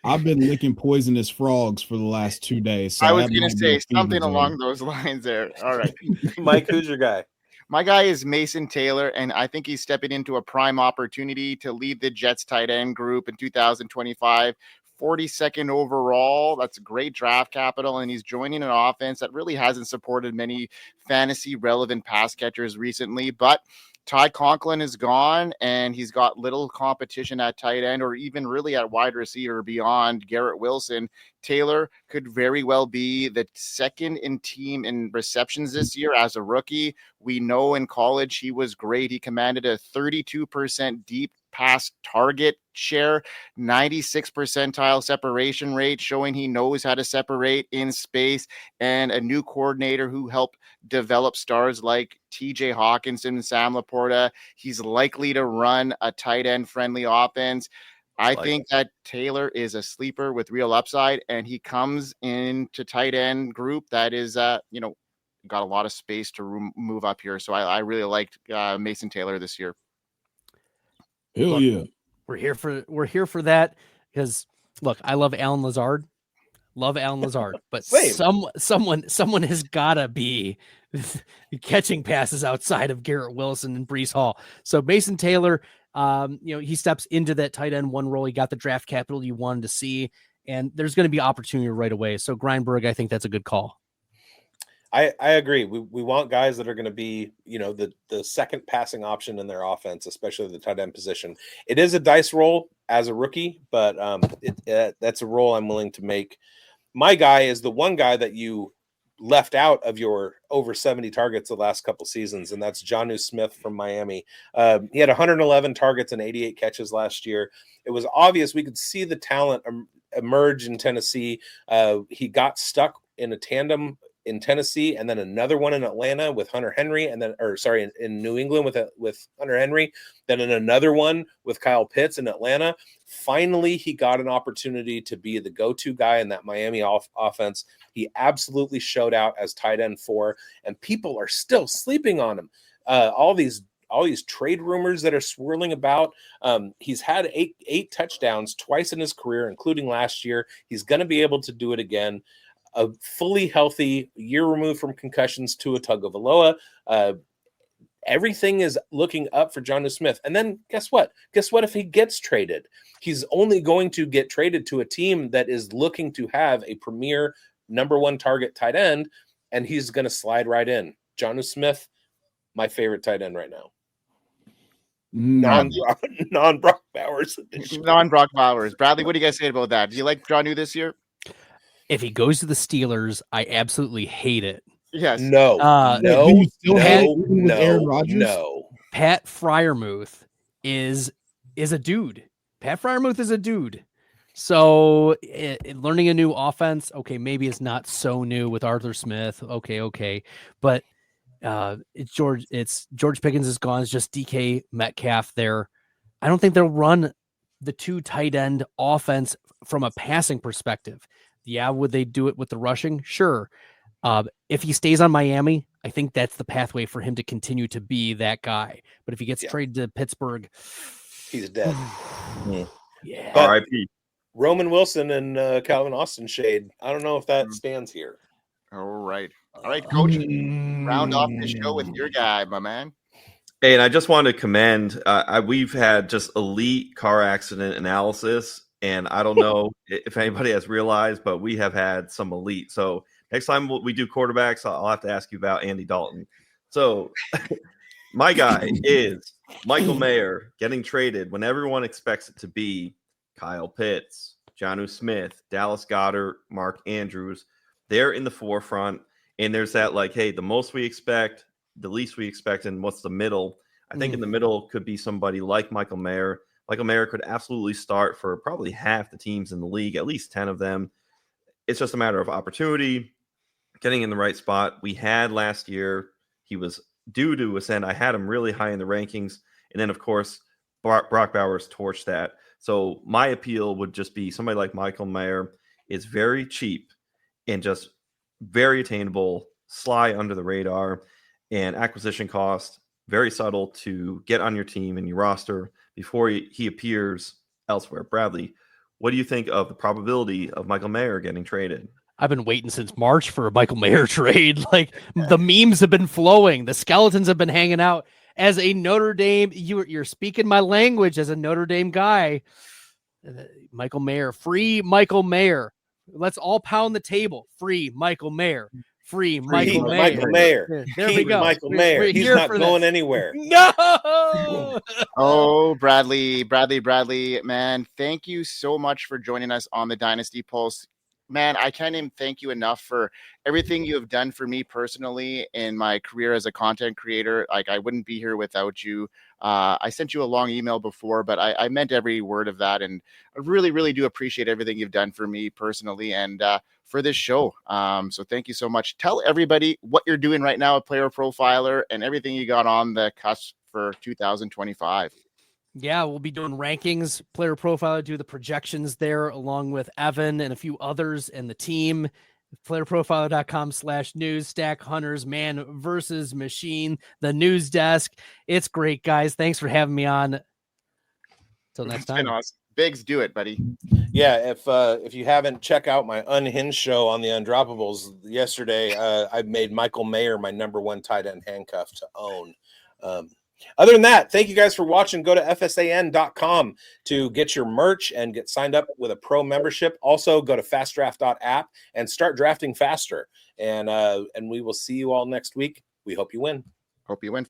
[SPEAKER 9] I've been licking poisonous frogs for the last 2 days. So
[SPEAKER 5] I was going to say something along those lines there. All right.
[SPEAKER 4] Mike, who's your guy?
[SPEAKER 5] My guy is Mason Taylor, and I think he's stepping into a prime opportunity to lead the Jets tight end group in 2025. 42nd overall. That's great draft capital, and he's joining an offense that really hasn't supported many fantasy relevant pass catchers recently, but Ty Conklin is gone, and he's got little competition at tight end or even really at wide receiver beyond Garrett Wilson. Taylor could very well be the second in team in receptions this year as a rookie. We know in college he was great. He commanded a 32% deep pass target share, 96 percentile separation rate, showing he knows how to separate in space, and a new coordinator who helped develop stars like TJ Hawkinson and Sam Laporta. He's likely to run a tight end friendly offense. I think that Taylor is a sleeper with real upside, and he comes into tight end group that is, got a lot of space to move up here. So I really liked Mason Taylor this year.
[SPEAKER 9] Hell yeah.
[SPEAKER 7] We're here for that because look, I love Alan Lazard. But someone has gotta be catching passes outside of Garrett Wilson and Breece Hall. So Mason Taylor, he steps into that tight end 1 role. He got the draft capital you wanted to see, and there's going to be opportunity right away. So Grindberg, I think that's a good call.
[SPEAKER 4] I agree. We want guys that are going to be, the second passing option in their offense, especially the tight end position. It is a dice roll as a rookie, but that's a role I'm willing to make. My guy is the one guy that you left out of your over 70 targets the last couple seasons, and that's Jonnu Smith from Miami. He had 111 targets and 88 catches last year. It was obvious. We could see the talent emerge in Tennessee. He got stuck in a tandem in Tennessee, and then another one in Atlanta with Hunter Henry, and then, in New England with Hunter Henry, then in another one with Kyle Pitts in Atlanta. Finally, he got an opportunity to be the go-to guy in that Miami offense. He absolutely showed out as tight end 4, and people are still sleeping on him. All these trade rumors that are swirling about. He's had eight touchdowns twice in his career, including last year. He's going to be able to do it again. A fully healthy, year removed from concussions, Tua Tagovailoa. Everything is looking up for Jonnu Smith. And then guess what? If he gets traded, he's only going to get traded to a team that is looking to have a premier number 1 target tight end, and he's going to slide right in. Jonnu Smith, my favorite tight end right now. Non-Brock Bowers.
[SPEAKER 5] Non-Brock Bowers. Bradley, what do you guys say about that? Do you like Jonnu this year?
[SPEAKER 7] If he goes to the Steelers, I absolutely hate it.
[SPEAKER 5] Yes.
[SPEAKER 4] No.
[SPEAKER 7] Pat Freiermuth is a dude. Pat Freiermuth is a dude. So learning a new offense, okay, maybe it's not so new with Arthur Smith. Okay. But George Pickens is gone. It's just DK Metcalf there. I don't think they'll run the 2 tight end offense from a passing perspective. Yeah, would they do it with the rushing? Sure. If he stays on Miami, I think that's the pathway for him to continue to be that guy. But if he gets traded to Pittsburgh,
[SPEAKER 4] he's dead.
[SPEAKER 7] Yeah.
[SPEAKER 8] R.I.P.
[SPEAKER 4] Roman Wilson and Calvin Austin shade. I don't know if that stands here.
[SPEAKER 5] All right, Coach. Round off the show with your guy, my man.
[SPEAKER 8] Hey, and I just wanted to commend. We've had just elite car accident analysis. And I don't know if anybody has realized, but we have had some elite. So next time we do quarterbacks, I'll have to ask you about Andy Dalton. So my guy is Michael Mayer getting traded when everyone expects it to be Kyle Pitts, Jonnu Smith, Dallas Goedert, Mark Andrews. They're in the forefront. And there's that the most we expect, the least we expect, and what's the middle? I think in the middle could be somebody like Michael Mayer. Michael Mayer could absolutely start for probably half the teams in the league, at least 10 of them. It's just a matter of opportunity, getting in the right spot. We had last year, he was due to ascend. I had him really high in the rankings. And then, of course, Brock Bowers torched that. So my appeal would just be somebody like Michael Mayer is very cheap and just very attainable, sly under the radar, and acquisition cost very subtle to get on your team and your roster before he appears elsewhere. Bradley, what do you think of the probability of Michael Mayer getting traded?
[SPEAKER 7] I've been waiting since March for a Michael Mayer trade. Like, the memes have been flowing. The skeletons have been hanging out. As a Notre Dame, you're speaking my language as a Notre Dame guy. Michael Mayer, free Michael Mayer. Let's all pound the table. Free Michael Mayer. Free Michael Mayer.
[SPEAKER 4] Michael Mayer.
[SPEAKER 7] There we go.
[SPEAKER 4] Michael Mayer. He's not going anywhere.
[SPEAKER 7] No.
[SPEAKER 5] Oh, Bradley, man, thank you so much for joining us on the Dynasty Pulse. Man, I can't even thank you enough for everything you have done for me personally in my career as a content creator. Like, I wouldn't be here without you. I sent you a long email before, but I meant every word of that. And I really, really do appreciate everything you've done for me personally and for this show. So thank you so much. Tell everybody what you're doing right now at Player Profiler and everything you got on the cusp for 2025.
[SPEAKER 7] Yeah, we'll be doing rankings, Player Profiler, do the projections there along with Evan and a few others and the team. Playerprofiler.com/news, Stack Hunters, Man versus Machine, the news desk. It's great, guys. Thanks for having me on. Till next time.
[SPEAKER 5] Awesome. Bigz, do it, buddy.
[SPEAKER 4] Yeah, if you haven't, check out my Unhinged show on the Undroppables. Yesterday, I made Michael Mayer my #1 tight end handcuff to own. Other than that, thank you guys for watching. Go to FSAN.com to get your merch and get signed up with a pro membership. Also, go to fastdraft.app and start drafting faster. And we will see you all next week. We hope you win.
[SPEAKER 5] Hope you win.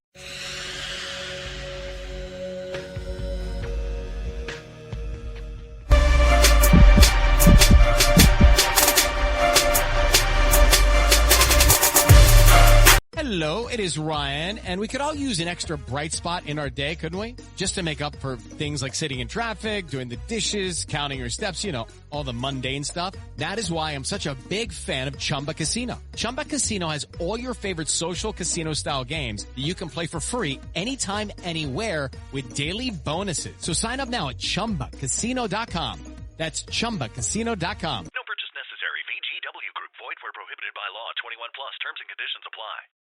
[SPEAKER 1] Hello, it is Ryan, and we could all use an extra bright spot in our day, couldn't we? Just to make up for things like sitting in traffic, doing the dishes, counting your steps, all the mundane stuff. That is why I'm such a big fan of Chumba Casino. Chumba Casino has all your favorite social casino-style games that you can play for free anytime, anywhere with daily bonuses. So sign up now at ChumbaCasino.com. That's ChumbaCasino.com.
[SPEAKER 2] No purchase necessary. VGW Group. Void where prohibited by law. 21 plus. Terms and conditions apply.